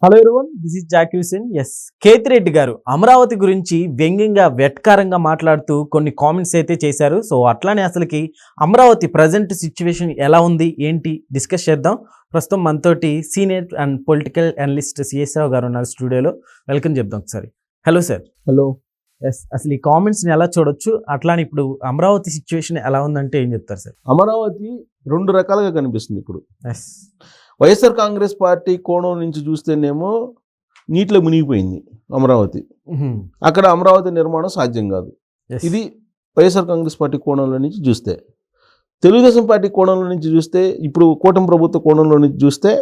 Hello everyone, this is Jaki Hussain. Kethireddy గారు అమరావతి గురించి వ్యంగ్యంగా వెటకారంగా మాట్లాడుతూ కొన్ని కామెంట్స్ అయితే చేశారు. సో అట్లానే అసలుకి అమరావతి ప్రజెంట్ సిచ్యువేషన్ ఎలా ఉంది ఏంటి డిస్కస్ చేద్దాం. ప్రస్తుతం మనతోటి senior and political analyst CS Rao గారు ఉన్నారు స్టూడియోలో. వెల్కమ్ చెప్దాం ఒకసారి. Hello sir. హలో. అసలు ఈ కామెంట్స్ని ఎలా చూడొచ్చు, అట్లానే ఇప్పుడు అమరావతి సిచ్యువేషన్ ఎలా ఉందంటే ఏం చెప్తారు సార్? అమరావతి రెండు రకాలుగా కనిపిస్తుంది ఇప్పుడు. ఎస్, వైఎస్ఆర్ కాంగ్రెస్ పార్టీ కోణం నుంచి చూస్తేనేమో నీటిలో మునిగిపోయింది అమరావతి. అక్కడ అమరావతి నిర్మాణం సాధ్యం కాదు. ఇది వైఎస్ఆర్ కాంగ్రెస్ పార్టీ కోణంలో నుంచి చూస్తే. తెలుగుదేశం పార్టీ కోణంలో నుంచి చూస్తే, ఇప్పుడు కూటమి ప్రభుత్వ కోణంలో నుంచి చూస్తే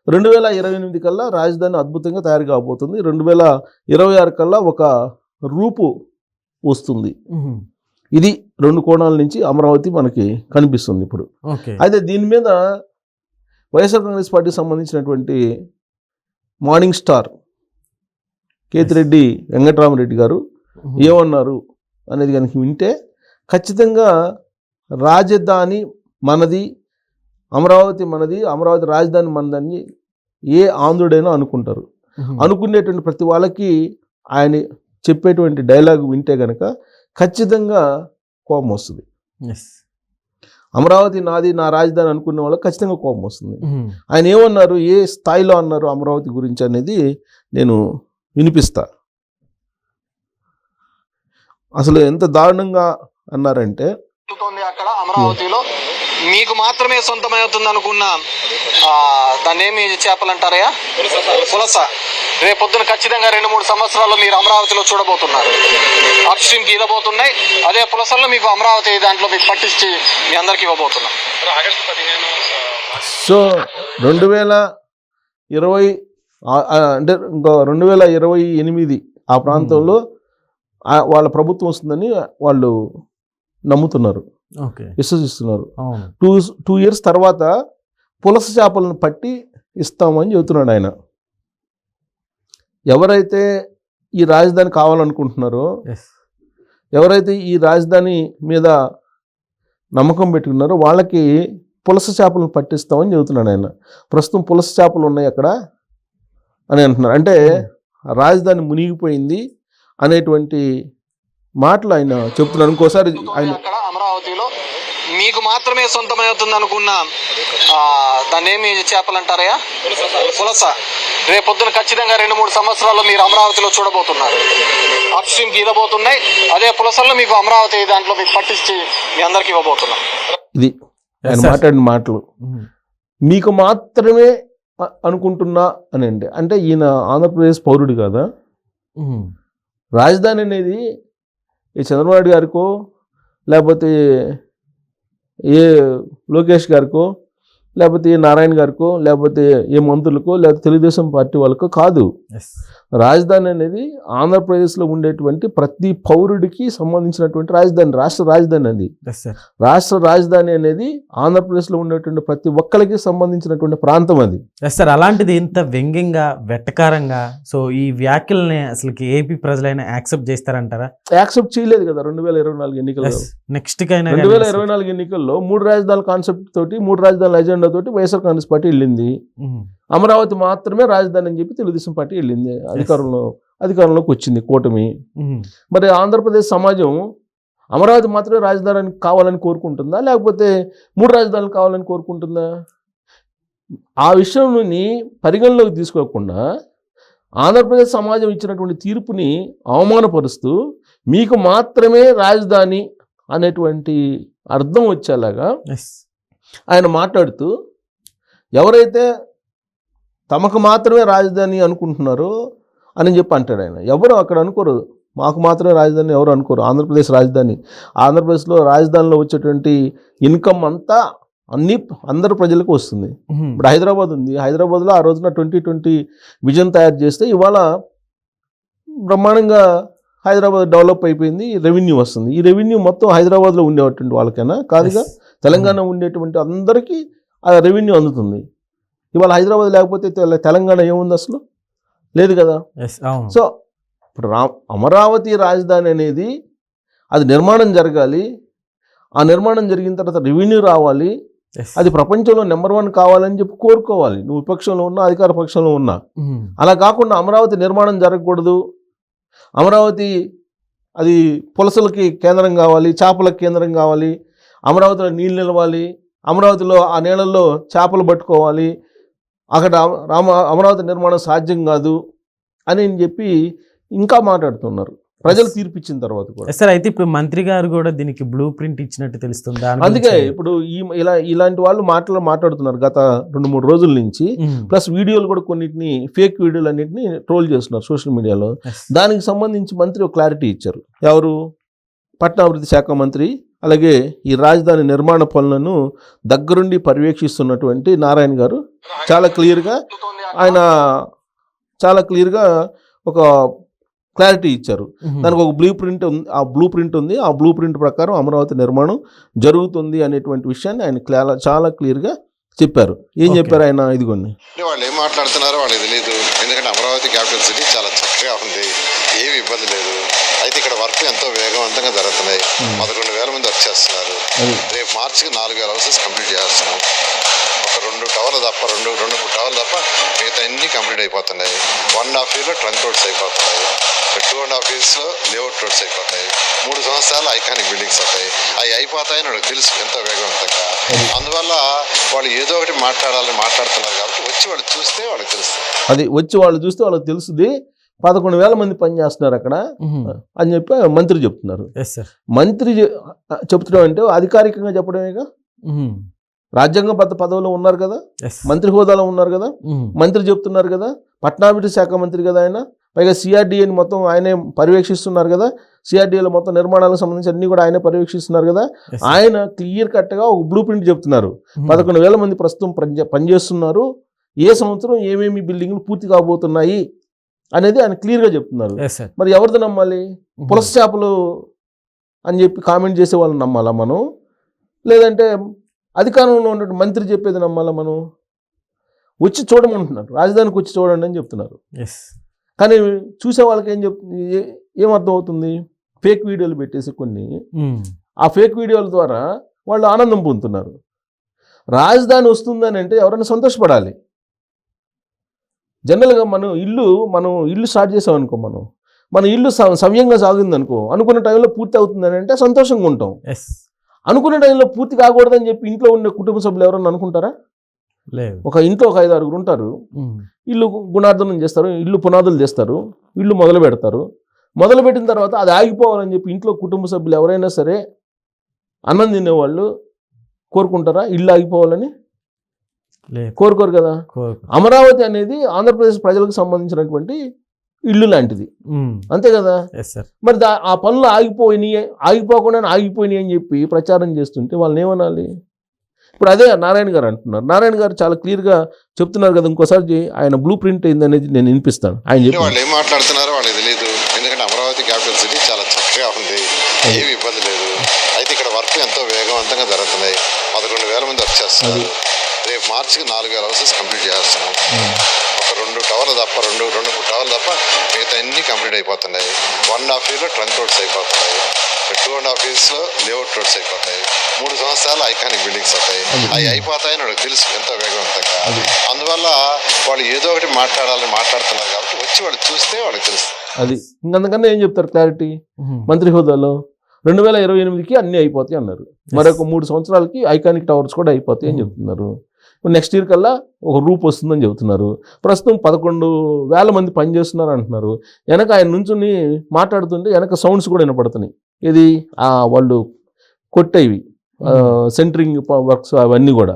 2028 కల్లా రాజధాని అద్భుతంగా తయారు కాబోతుంది. 2026 కల్లా ఒక రూపు వస్తుంది. ఇది రెండు కోణాల నుంచి అమరావతి మనకి కనిపిస్తుంది ఇప్పుడు. అయితే దీని మీద వైఎస్ఆర్ కాంగ్రెస్ పార్టీకి సంబంధించినటువంటి మార్నింగ్ స్టార్ కేతిరెడ్డి వెంకటరామరెడ్డి గారు ఏమన్నారు అనేది కనుక వింటే, ఖచ్చితంగా రాజధాని మనది, అమరావతి మనది, అమరావతి రాజధాని మనదని ఏ ఆంధ్రుడైనా అనుకుంటారు. అనుకునేటువంటి ప్రతి వాళ్ళకి ఆయన చెప్పేటువంటి డైలాగ్ వింటే కనుక ఖచ్చితంగా కోపం వస్తుంది. అమరావతి నాది, నా రాజధాని అనుకునే వాళ్ళకి ఖచ్చితంగా కోపం వస్తుంది. ఆయన ఏమన్నారు, ఏ స్థాయిలో అన్నారు అమరావతి గురించి అనేది నేను వినిపిస్తా. అసలు ఎంత దారుణంగా అన్నారంటే, అక్కడ అమరావతిలో మీకు మాత్రమే సొంతమవుతుంది అనుకున్న దాన్ని ఏమి చేపలు అంటారయ్యా, పులస. రేపొద్దున ఖచ్చితంగా 2-3 సంవత్సరాల్లో మీరు అమరావతిలో చూడబోతున్నారు. అప్ స్ట్రీమ్కి ఇవ్వబోతున్నాయి. అదే పులసల్లో మీకు అమరావతి దాంట్లో మీకు పట్టించి మీ అందరికి ఇవ్వబోతున్నాం. సో 2020 అంటే ఇంకా 2028 ఆ ప్రాంతంలో వాళ్ళ ప్రభుత్వం వస్తుందని వాళ్ళు నమ్ముతున్నారు, విశ్వసిస్తున్నారు. 2 years తర్వాత పులస చేపలను పట్టి ఇస్తామని చెబుతున్నాడు ఆయన. ఎవరైతే ఈ రాజధాని కావాలనుకుంటున్నారో, ఎవరైతే ఈ రాజధాని మీద నమ్మకం పెట్టుకున్నారో వాళ్ళకి పులస చేపలను పట్టిస్తామని చెబుతున్నాడు ఆయన. ప్రస్తుతం పులస చేపలు ఉన్నాయి అక్కడ అని అంటున్నారు. అంటే రాజధాని మునిగిపోయింది అనేటువంటి మాటలు ఆయన చెప్తున్నారు. ఇంకోసారి ఆయన అమరావతిలో మీకు మాత్రమే సొంతమవుతుంది అనుకున్న దాన్ని ఏమి చేపలు అంటారయ్యా, పులస. రేపొద్దున ఖచ్చితంగా 2-3 సంవత్సరాల్లో మీరు అమరావతిలో చూడబోతున్నారు. అప్ స్ట్రీమ్కి ఇవ్వబోతున్నాయి. అదే పులసల్లో మీకు అమరావతి దాంట్లో మీకు పట్టించి మీ అందరికి ఇవ్వబోతున్నాం. ఇది ఆయన మాట్లాడిన మాటలు. మీకు మాత్రమే అనుకుంటున్నా అని అంటే ఈయన ఆంధ్రప్రదేశ్ పౌరుడు కదా. రాజధాని అనేది ఈ చంద్రబాబు నాయుడు గారికో, లేకపోతే ఏ లోకేష్ గారికో, లేకపోతే ఏ నారాయణ గారికో, లేకపోతే ఏ మంత్రులకో, లేకపోతే తెలుగుదేశం పార్టీ వాళ్ళకో కాదు. రాజధాని అనేది ఆంధ్రప్రదేశ్లో ఉండేటువంటి ప్రతి పౌరుడికి సంబంధించినటువంటి రాజధాని, రాష్ట్ర రాజధాని. అది రాష్ట్ర రాజధాని అనేది ఆంధ్రప్రదేశ్లో ఉండేటువంటి ప్రతి ఒక్కరికి సంబంధించినటువంటి ప్రాంతం అది. సార్, అలాంటిది ఇంత వ్యంగ్యంగా వెటకారంగా సో ఈ వ్యాఖ్యల్ని అసలుకి ఏపీ ప్రజలైనా యాక్సెప్ట్ చేస్తారంటారా? యాక్సెప్ట్ చేయలేదు కదా 2024 ఎన్నికల్లో. నెక్స్ట్ 2024 ఎన్నికల్లో 3 రాజధానుల కాన్సెప్ట్ తోటి, 3 రాజధానుల ఎజెండా తోటి వైఎస్ఆర్ కాంగ్రెస్ పార్టీ వెళ్ళింది. అమరావతి మాత్రమే రాజధాని అని చెప్పి తెలుగుదేశం పార్టీ వెళ్ళింది. అధికారంలోకి వచ్చింది కూటమి. మరి ఆంధ్రప్రదేశ్ సమాజం అమరావతి మాత్రమే రాజధాని కావాలని కోరుకుంటుందా, లేకపోతే 3 రాజధానులు కావాలని కోరుకుంటుందా? ఆ విషయంలోని పరిగణలోకి తీసుకోకుండా ఆంధ్రప్రదేశ్ సమాజం ఇచ్చినటువంటి తీర్పుని అవమానపరుస్తూ మీకు మాత్రమే రాజధాని అనేటువంటి అర్థం వచ్చేలాగా ఆయన మాట్లాడుతూ, ఎవరైతే తమకు మాత్రమే రాజధాని అనుకుంటున్నారో అని చెప్పి అంటాడు ఆయన. ఎవరు అక్కడ అనుకోరు, మాకు మాత్రమే రాజధాని ఎవరు అనుకోరు. ఆంధ్రప్రదేశ్ రాజధాని, ఆంధ్రప్రదేశ్లో రాజధానిలో వచ్చేటువంటి ఇన్కమ్ అంతా అందరు ప్రజలకు వస్తుంది. ఇప్పుడు హైదరాబాద్ ఉంది, హైదరాబాద్లో ఆ రోజున 2020 విజన్ తయారు చేస్తే ఇవాళ బ్రహ్మాండంగా హైదరాబాద్ డెవలప్ అయిపోయింది, రెవెన్యూ వస్తుంది. ఈ రెవెన్యూ మొత్తం హైదరాబాద్లో ఉండేటువంటి వాళ్ళకైనా కాదుగా, తెలంగాణ ఉండేటువంటి అందరికీ ఆ రెవెన్యూ అందుతుంది. ఇవాళ హైదరాబాద్ లేకపోతే తెలంగాణ ఏముంది, అసలు లేదు కదా. సో ఇప్పుడు అమరావతి రాజధాని అనేది అది నిర్మాణం జరగాలి. ఆ నిర్మాణం జరిగిన తర్వాత రెవెన్యూ రావాలి. అది ప్రపంచంలో నెంబర్ 1 కావాలని చెప్పి కోరుకోవాలి. నువ్వు విపక్షంలో ఉన్నా, అధికార పక్షంలో ఉన్నా. అలా కాకుండా అమరావతి నిర్మాణం జరగకూడదు, అమరావతి అది పులసలకి కేంద్రం కావాలి, చేపలకు కేంద్రం కావాలి, అమరావతిలో నీళ్ళు నిలవాలి, అమరావతిలో ఆ నీళ్ళల్లో చేపలు పట్టుకోవాలి, అక్కడ అమరావతి నిర్మాణం సాధ్యం కాదు అని చెప్పి ఇంకా మాట్లాడుతున్నారు ప్రజలు తీర్పిచ్చిన తర్వాత కూడా. సార్ అయితే ఇప్పుడు మంత్రి గారు కూడా దీనికి బ్లూ ప్రింట్ ఇచ్చినట్టు తెలుస్తుంది. అందుకే ఇప్పుడు ఇలాంటి వాళ్ళు మాట్లాడుతున్నారు గత 2-3 రోజుల నుంచి. ప్లస్ వీడియోలు కూడా కొన్నిటిని ఫేక్ వీడియోలు అన్నింటినీ ట్రోల్ చేస్తున్నారు సోషల్ మీడియాలో. దానికి సంబంధించి మంత్రి ఒక క్లారిటీ ఇచ్చారు. ఎవరు? పట్టణాభివృద్ధి శాఖ మంత్రి, అలాగే ఈ రాజధాని నిర్మాణ పనులను దగ్గరుండి పర్యవేక్షిస్తున్నటువంటి నారాయణ గారు చాలా క్లియర్గా ఒక క్లారిటీ ఇచ్చారు. దానికి ఒక బ్లూ ప్రింట్ ఉంది. ఆ బ్లూ ప్రింట్ ప్రకారం అమరావతి నిర్మాణం జరుగుతుంది అనేటువంటి విషయాన్ని ఆయన చాలా క్లియర్గా చెప్పారు. ఏం చెప్పారు ఆయన? ఇదిగోండి. వాళ్ళు ఏం మాట్లాడుతున్నారో వాళ్ళకి తెలియదు. ఎందుకంటే అమరావతి క్యాపిటల్ సిటీ చాలా చక్కగా ఉంది, ఏమి ఇబ్బంది లేదు. అయితే ఇక్కడ వర్క్ ఎంతో వేగవంతంగా జరుగుతున్నాయి. 11,000 మంది వర్క్ చేస్తున్నారు. రేపు మార్చికి 4,000 హౌసెస్ కంప్లీట్ చేస్తున్నాం. ఒక 2 టవర్లు తప్ప 2-3 టవర్లు తప్ప మిగతా అన్ని కంప్లీట్ అయిపోతున్నాయి. 1.5 yearలో ట్రంక్ రోడ్స్ అయిపోతున్నాయి. 2.5 yearsలో లేఅవుట్ రోడ్స్ అయిపోతాయి. 3 సంవత్సరాలు ఐకానిక్ బిల్డింగ్స్ అవుతాయి. అవి అయిపోతాయని వాళ్ళకి తెలుసు ఎంతో వేగవంతంగా. అందువల్ల వాళ్ళు ఏదో ఒకటి మాట్లాడుతున్నారు కాబట్టి వచ్చి వాళ్ళు చూస్తే వాళ్ళకి తెలుస్తుంది. అది వచ్చి వాళ్ళు చూస్తే వాళ్ళకి తెలుస్తుంది. 11,000 మంది పనిచేస్తున్నారు అక్కడ అని చెప్పి మంత్రి చెప్తున్నారు. మంత్రి చెప్తున్నాం అంటే అధికారికంగా చెప్పడమేగా. రాజ్యాంగబద్ధ పదవిలో ఉన్నారు కదా, మంత్రి హోదాలో ఉన్నారు కదా, మంత్రి చెప్తున్నారు కదా, పట్టణాభివృద్ధి శాఖ మంత్రి కదా ఆయన. పైగా సిఆర్డీఏని మొత్తం ఆయనే పర్యవేక్షిస్తున్నారు కదా, సిఆర్డీఏలో మొత్తం నిర్మాణాలకు సంబంధించి అన్ని కూడా ఆయనే పర్యవేక్షిస్తున్నారు కదా. ఆయన క్లియర్ కట్గా ఒక బ్లూ ప్రింట్ చెప్తున్నారు. 11,000 మంది ప్రస్తుతం పనిచేస్తున్నారు, ఏ సంవత్సరం ఏమేమి బిల్డింగ్లు పూర్తి కాబోతున్నాయి అనేది ఆయన క్లియర్గా చెప్తున్నారు. మరి ఎవరిది నమ్మాలి? పులస చేపలు అని చెప్పి కామెంట్ చేసే వాళ్ళని నమ్మాలా మనం, లేదంటే అధికారంలో ఉన్న మంత్రి చెప్పేది నమ్మాలా మనం? వచ్చి చూడమంటున్నారు, రాజధానికి వచ్చి చూడండి అని చెప్తున్నారు. కానీ చూసే వాళ్ళకి ఏమర్థం అవుతుంది? ఫేక్ వీడియోలు పెట్టేసి కొన్ని, ఆ ఫేక్ వీడియోల ద్వారా వాళ్ళు ఆనందం పొందుతున్నారు. రాజధాని వస్తుందని అంటే ఎవరైనా సంతోషపడాలి. జనరల్గా మనం ఇల్లు స్టార్ట్ చేసామనుకో, మన ఇల్లు సవ్యంగా సాగిందనుకో, అనుకున్న టైంలో పూర్తి అవుతుందని అంటే సంతోషంగా ఉంటాం. అనుకున్న టైంలో పూర్తి కాకూడదని చెప్పి ఇంట్లో ఉండే కుటుంబ సభ్యులు ఎవరన్నా అనుకుంటారా? ఒక ఇంట్లో ఒక 5-6 ఉంటారు. ఇల్లు గుణార్ధనం చేస్తారు, ఇల్లు పునాదులు చేస్తారు, ఇల్లు మొదలు పెడతారు. మొదలు పెట్టిన తర్వాత అది ఆగిపోవాలని చెప్పి ఇంట్లో కుటుంబ సభ్యులు ఎవరైనా సరే, అన్నం తినేవాళ్ళు కోరుకుంటారా ఇల్లు ఆగిపోవాలని? కోరుకోరు కదా. అమరావతి అనేది ఆంధ్రప్రదేశ్ ప్రజలకు సంబంధించినటువంటి ఇల్లు లాంటిది, అంతే కదా. మరి ఆ పనులు ఆగిపోకుండా ఆగిపోయినాయి అని చెప్పి ప్రచారం చేస్తుంటే వాళ్ళని ఏమనాలి? ఇప్పుడు అదే నారాయణ గారు అంటున్నారు. నారాయణ గారు చాలా క్లియర్గా చెప్తున్నారు కదా. ఇంకోసారి ఆయన బ్లూ ప్రింట్ అయిందనేది నేను వినిపిస్తాను. ఆయన చెప్పి వాళ్ళు ఏం మాట్లాడుతున్నారో వాళ్ళకి తెలియదు. ఎందుకంటే అమరావతి క్యాపిటల్ సిటీ చాలా చక్కగా ఉంది, ఏమి ఇబ్బంది లేదు. అయితే ఇక్కడ వర్క్ ఎంతో వేగవంతంగా జరుగుతున్నాయి. 11,000 మంది వర్క్ చేస్తున్నారు. రేపు మార్చికి 4,000 హౌసెస్ కంప్లీట్ చేస్తున్నాం. ఒక 2 టవర్లు తప్ప 2-3 టవర్లు తప్ప మిగతా అన్ని కంప్లీట్ అయిపోతున్నాయి. 1.5 yearలో ట్రంక్ రోడ్స్ అయిపోతున్నాయి. 2.5 yearsలో లేఅవుట్ రోడ్స్ అయిపోతాయి. 3 సంవత్సరాలు ఐకానిక్ బిల్డింగ్స్ అవుతాయి. అవి అయిపోతాయని వాళ్ళకి తెలుసు ఎంతో వేగవంతంగా. అందువల్ల వాళ్ళు ఏదో ఒకటి మాట్లాడుతున్నారు కాబట్టి వచ్చి వాళ్ళు చూస్తే వాళ్ళకి తెలుసు. అది ఇంకంతకన్నా ఏం చెప్తారు క్లారిటీ? మంత్రి హోదాలో 2028కి అన్ని అయిపోతాయి అన్నారు. మరొక 3 సంవత్సరాలకి ఐకానిక్ టవర్స్ కూడా అయిపోతాయి అని చెప్తున్నారు. నెక్స్ట్ ఇయర్ కల్లా ఒక రూప్ వస్తుందని చెబుతున్నారు. ప్రస్తుతం 11,000 మంది పనిచేస్తున్నారు అంటున్నారు. వెనక ఆయన నుంచుని మాట్లాడుతుంటే వెనక సౌండ్స్ కూడా వినపడుతున్నాయి. ఇది వాళ్ళు కొట్టేవి సెంటరింగ్ వర్క్స్ అవన్నీ కూడా.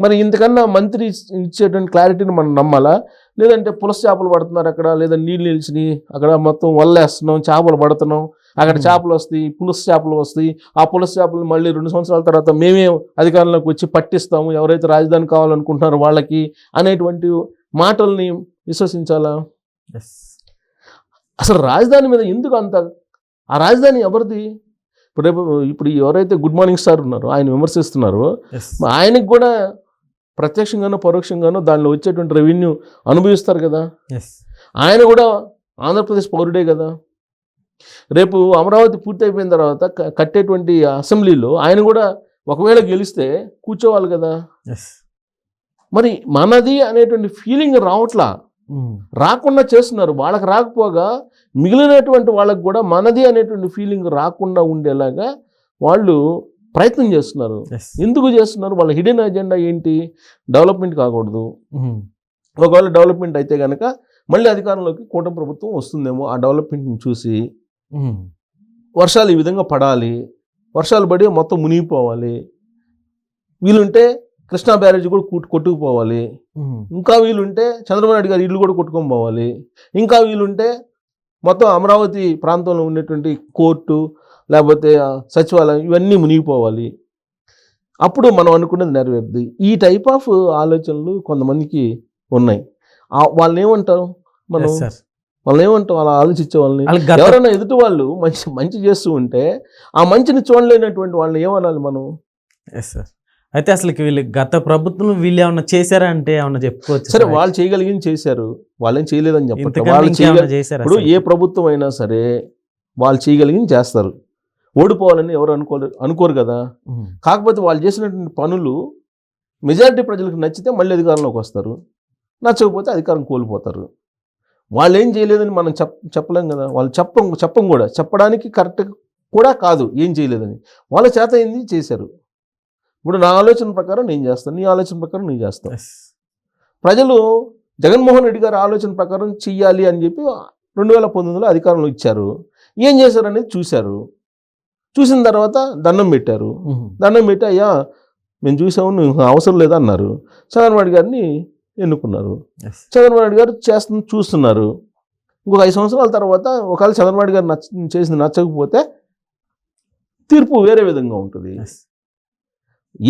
మరి ఇంతకన్నా మంత్రి ఇచ్చేటువంటి క్లారిటీని మనం నమ్మాలా? లేదంటే పులస చేపలు పడుతున్నారు అక్కడ, లేదా నీళ్ళు నిలిచినాయి అక్కడ, మొత్తం వల్లేస్తున్నాం, చేపలు పడుతున్నాం, అక్కడ చేపలు వస్తాయి, పులస చేపలు వస్తాయి, ఆ పులస చేపలు మళ్ళీ 2 సంవత్సరాల తర్వాత మేమే అధికారంలోకి వచ్చి పట్టిస్తాము ఎవరైతే రాజధాని కావాలనుకుంటున్నారో వాళ్ళకి అనేటువంటి మాటల్ని విశ్వసించాలా? అసలు రాజధాని మీద ఎందుకు అంత? ఆ రాజధాని ఎవరిది? ఇప్పుడు ఎవరైతే గుడ్ మార్నింగ్ స్టార్ ఉన్నారో ఆయన విమర్శిస్తున్నారో, ఆయనకు కూడా ప్రత్యక్షంగానో పరోక్షంగానో దానిలో వచ్చేటువంటి రెవెన్యూ అనుభవిస్తారు కదా. ఆయన కూడా ఆంధ్రప్రదేశ్ పౌరుడే కదా. రేపు అమరావతి పూర్తి అయిపోయిన తర్వాత కట్టేటువంటి అసెంబ్లీలో ఆయన కూడా ఒకవేళ గెలిస్తే కూర్చోవాలి కదా. ఎస్. మరి మనది అనేటువంటి ఫీలింగ్ రావట్లా, రాకుండా చేస్తున్నారు. వాళ్ళకి రాకపోగా మిగిలినటువంటి వాళ్ళకి కూడా మనది అనేటువంటి ఫీలింగ్ రాకుండా ఉండేలాగా వాళ్ళు ప్రయత్నం చేస్తున్నారు. ఎస్. ఎందుకు చేస్తున్నారు? వాళ్ళ హిడెన్ అజెండా ఏంటి? డెవలప్మెంట్ కాకూడదు. ఒకవేళ డెవలప్మెంట్ అయితే కనుక మళ్ళీ అధికారంలోకి కూటమి ప్రభుత్వం వస్తుందేమో. ఆ డెవలప్మెంట్ని చూసి వర్షాలు ఈ విధంగా పడాలి, వర్షాలు పడి మొత్తం మునిగిపోవాలి, వీలుంటే కృష్ణా బ్యారేజ్ కూడా కొట్టుకుపోవాలి, ఇంకా వీలుంటే చంద్రబాబు నాయుడు గారి ఇల్లు కూడా కొట్టుకొని పోవాలి, ఇంకా వీలుంటే మొత్తం అమరావతి ప్రాంతంలో ఉండేటువంటి కోర్టు లేకపోతే సచివాలయం ఇవన్నీ మునిగిపోవాలి. అప్పుడు మనం అనుకున్నది నెరవేరుద్ది. ఈ టైప్ ఆఫ్ ఆలోచనలు కొంతమందికి ఉన్నాయి. వాళ్ళని ఏమంటారు మనం? వాళ్ళని ఏమంటాం? అలా ఆలోచించే వాళ్ళని ఎవరైనా ఎదుటి వాళ్ళు మంచి చేస్తూ ఉంటే ఆ మంచిని చూడలేనటువంటి వాళ్ళని ఏమనాలి మనం? Yes sir. అయితే అసలు వీళ్ళు గత ప్రభుత్వం వీళ్ళు ఏమన్నా చేశారా అంటే ఏమన్నా చెప్పుకోవచ్చు? సరే, వాళ్ళు చేయగలిగింది చేశారు, వాళ్ళేం చేయలేదని చెప్పండి. ఇప్పుడు ఏ ప్రభుత్వం అయినా సరే వాళ్ళు చేయగలిగింది చేస్తారు. ఓడిపోవాలని ఎవరు అనుకోరు కదా. కాకపోతే వాళ్ళు చేసినటువంటి పనులు మెజారిటీ ప్రజలకు నచ్చితే మళ్ళీ అధికారంలోకి వస్తారు, నచ్చకపోతే అధికారం కోల్పోతారు. వాళ్ళు ఏం చేయలేదని మనం చెప్పలేం కదా. వాళ్ళు చెప్పం కూడా, చెప్పడానికి కరెక్ట్ కూడా కాదు ఏం చేయలేదని. వాళ్ళ చేత ఏంది చేశారు. ఇప్పుడు నా ఆలోచన ప్రకారం నేను చేస్తాను, నీ ఆలోచన ప్రకారం నేను చేస్తాను. ప్రజలు జగన్మోహన్ రెడ్డి గారి ఆలోచన ప్రకారం చెయ్యాలి అని చెప్పి 2019లో అధికారంలో ఇచ్చారు. ఏం చేశారు అనేది చూశారు. చూసిన తర్వాత దండం పెట్టారు. దండం పెట్టి అయ్యా మేము చూసాము, నువ్వు అవసరం లేదా అన్నారు. చంద్రబాబు నాయుడు గారిని ఎన్నుకున్నారు. చంద్రబాబు నాయుడు గారు చూస్తున్నారు. ఇంకొక 5 సంవత్సరాల తర్వాత ఒకవేళ చంద్రబాబు నాయుడు గారు చేసింది నచ్చకపోతే తీర్పు వేరే విధంగా ఉంటుంది.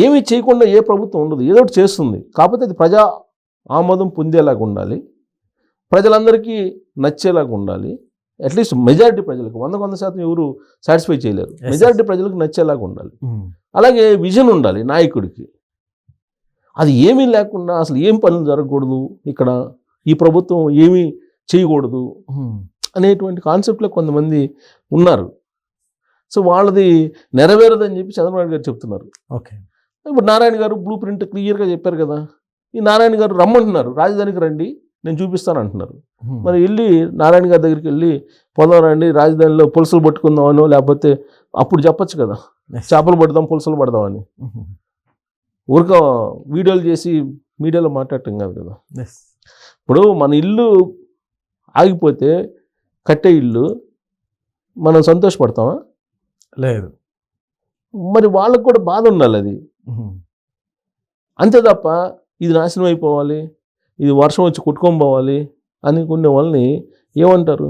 ఏమీ చేయకుండా ఏ ప్రభుత్వం ఉండదు, ఏదో ఒకటి చేస్తుంది. కాకపోతే అది ప్రజా ఆమోదం పొందేలాగా ఉండాలి, ప్రజలందరికీ నచ్చేలాగా ఉండాలి. అట్లీస్ట్ మెజారిటీ ప్రజలకు 100% ఎవరు సాటిస్ఫై చేయలేరు. మెజారిటీ ప్రజలకు నచ్చేలాగా ఉండాలి. అలాగే విజన్ ఉండాలి నాయకుడికి. అది ఏమీ లేకుండా అసలు ఏం పనులు జరగకూడదు, ఇక్కడ ఈ ప్రభుత్వం ఏమీ చేయకూడదు అనేటువంటి కాన్సెప్ట్లో కొంతమంది ఉన్నారు. సో వాళ్ళది నెరవేరదని చెప్పి చంద్రబాబు గారు చెప్తున్నారు. ఓకే. ఇప్పుడు నారాయణ గారు బ్లూ ప్రింట్ క్లియర్గా చెప్పారు కదా. ఈ నారాయణ గారు రమ్మంటున్నారు, రాజధానికి రండి నేను చూపిస్తాను అంటున్నారు. మరి వెళ్ళి నారాయణ గారి దగ్గరికి వెళ్ళి పోదాం రండి, రాజధానిలో పులుసులు పట్టుకుందామనో లేకపోతే అప్పుడు చెప్పచ్చు కదా, చేపలు పడదాం పులుసులు పడదామని. ఊరిక వీడియోలు చేసి మీడియాలో మాట్లాడటం కాదు కదా. ఇప్పుడు మన ఇల్లు ఆగిపోతే కట్టే ఇల్లు మనం సంతోషపడతామా? లేదు. మరి వాళ్ళకు కూడా బాధ ఉండాలి అది. అంతే తప్ప ఇది నాశనం అయిపోవాలి, ఇది వర్షం వచ్చి కొట్టుకొని పోవాలి అనుకునే వాళ్ళని ఏమంటారు?